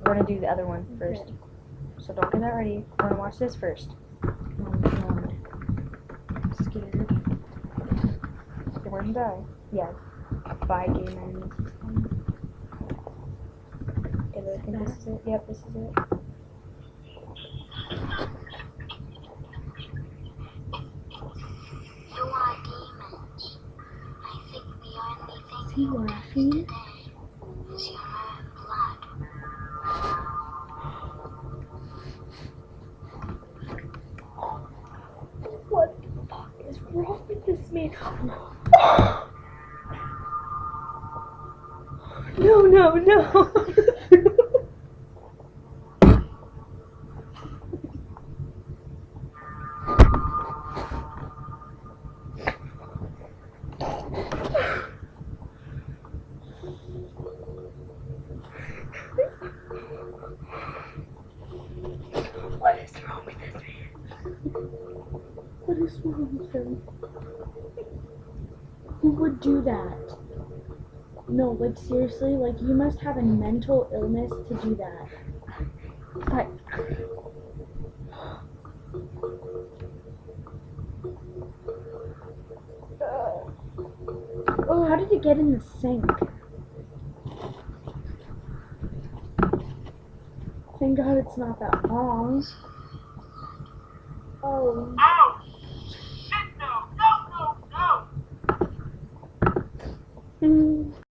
We're gonna do the other one first. Okay. So don't get that ready. We're gonna watch this first. Oh god. I'm scared. Okay, we're gonna die. Yeah. Bye, game ends. Okay, I think this is it. Yep, this is it. You are demons. I think the only thing Is he you laughing? today is your own blood. What the fuck is wrong with this man? No, no, no. What is wrong with this man? What is wrong with him? Who would do that? No, like seriously, like you must have a mental illness to do that. But oh, how did it get in the sink? Thank God it's not that long. Oh. Oh, shit, no, no, no, no! Mm.